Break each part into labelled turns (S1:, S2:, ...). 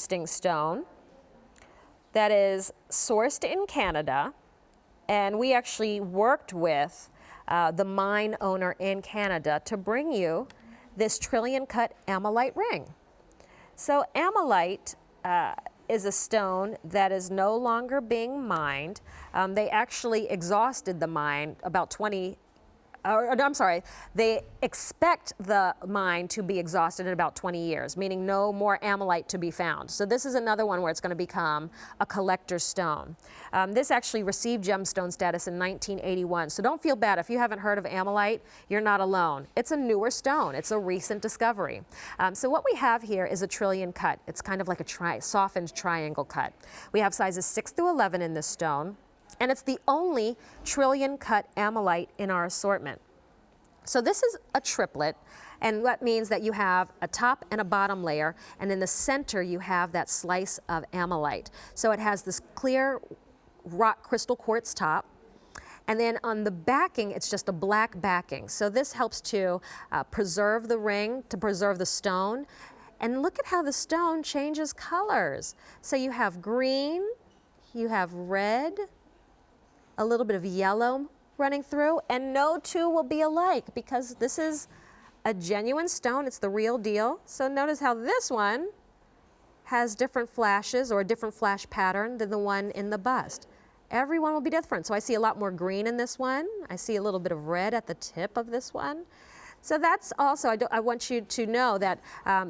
S1: interesting stone that is sourced in Canada, and we actually worked with the mine owner in Canada to bring you this trillion cut Ammolite ring. So Ammolite is a stone that is no longer being mined. They actually exhausted the mine about 20, I'm sorry, they expect the mine to be exhausted in about 20 years, meaning no more Ammolite to be found. So this is another one where it's going to become a collector's stone. This actually received gemstone status in 1981, so don't feel bad. If you haven't heard of Ammolite, you're not alone. It's a newer stone. It's a recent discovery. So what we have here is a trillion cut. It's kind of like a softened triangle cut. We have sizes 6 through 11 in this stone, and it's the only trillion cut Ammolite in our assortment. So this is a triplet, and that means that you have a top and a bottom layer, and in the center you have that slice of Ammolite. So it has this clear rock crystal quartz top, and then on the backing it's just a black backing. So this helps to preserve the ring, to preserve the stone. And look at how the stone changes colors. So you have green, you have red, a little bit of yellow running through, and no two will be alike because this is a genuine stone. It's the real deal. So notice how this one has different flashes or a different flash pattern than the one in the bust. Every one will be different. So I see a lot more green in this one. I see a little bit of red at the tip of this one. So that's also, I want you to know that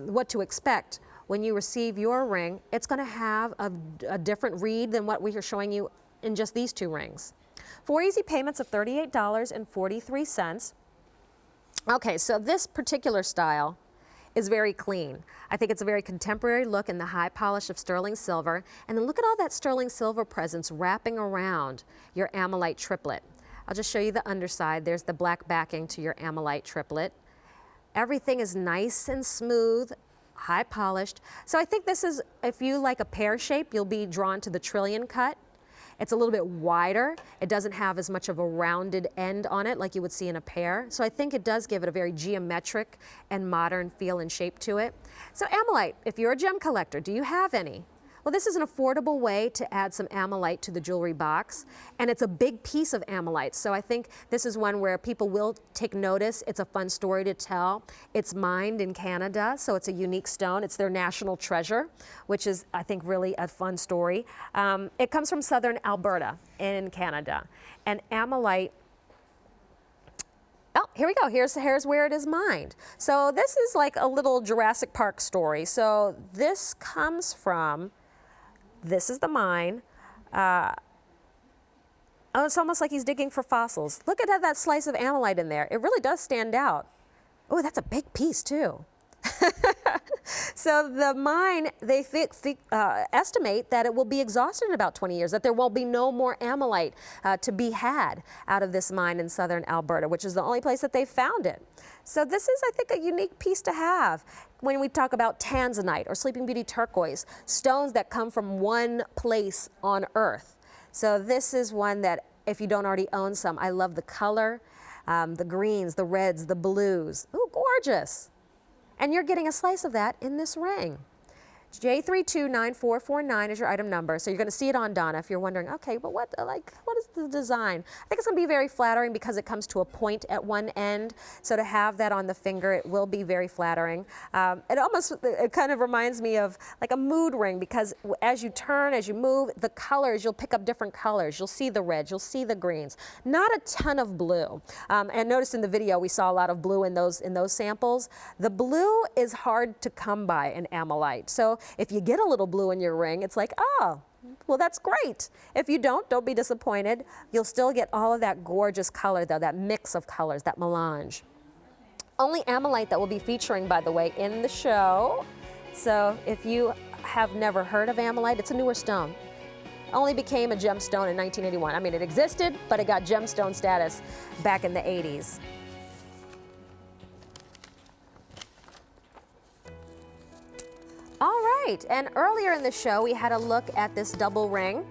S1: what to expect when you receive your ring. It's going to have a different read than what we are showing you in just these two rings. 4 easy payments of $38.43. Okay, so this particular style is very clean. I think it's a very contemporary look in the high polish of sterling silver. And then look at all that sterling silver presence wrapping around your Ammolite triplet. I'll just show you the underside. There's the black backing to your Ammolite triplet. Everything is nice and smooth, high polished. So I think this is, if you like a pear shape, you'll be drawn to the trillion cut. It's a little bit wider. It doesn't have as much of a rounded end on it like you would see in a pear. So I think it does give it a very geometric and modern feel and shape to it. So Ammolite, if you're a gem collector, do you have any? Well, this is an affordable way to add some Ammolite to the jewelry box, and it's a big piece of Ammolite. So I think this is one where people will take notice. It's a fun story to tell. It's mined in Canada, so it's a unique stone. It's their national treasure, which is, I think, really a fun story. It comes from southern Alberta in Canada, and Ammolite. Oh, here we go. Here's where it is mined. So this is like a little Jurassic Park story. So this comes from. This is the mine. Oh, it's almost like he's digging for fossils. Look at that slice of Ammolite in there. It really does stand out. Oh, that's a big piece too. So the mine, they estimate that it will be exhausted in about 20 years, that there will be no more Ammolite to be had out of this mine in southern Alberta, which is the only place that they found it. So this is, I think, a unique piece to have when we talk about tanzanite or Sleeping Beauty turquoise, stones that come from one place on Earth. So this is one that, if you don't already own some, I love the color, the greens, the reds, the blues. Ooh, gorgeous. And you're getting a slice of that in this ring. J329449 is your item number. So you're going to see it on Donna if you're wondering, okay, but what is the design? I think it's going to be very flattering because it comes to a point at one end. So to have that on the finger, it will be very flattering. It kind of reminds me of like a mood ring, because as you turn, as you move, the colors, you'll pick up different colors. You'll see the reds, you'll see the greens. Not a ton of blue. And notice in the video, we saw a lot of blue in those samples. The blue is hard to come by in Ammolite. So if you get a little blue in your ring, it's like, oh, well, that's great. If you don't be disappointed. You'll still get all of that gorgeous color, though, that mix of colors, that melange. Only Ammolite that we'll be featuring, by the way, in the show. So if you have never heard of Ammolite, it's a newer stone. Only became a gemstone in 1981. I mean, it existed, but it got gemstone status back in the 80s. All right, and earlier in the show, we had a look at this double ring.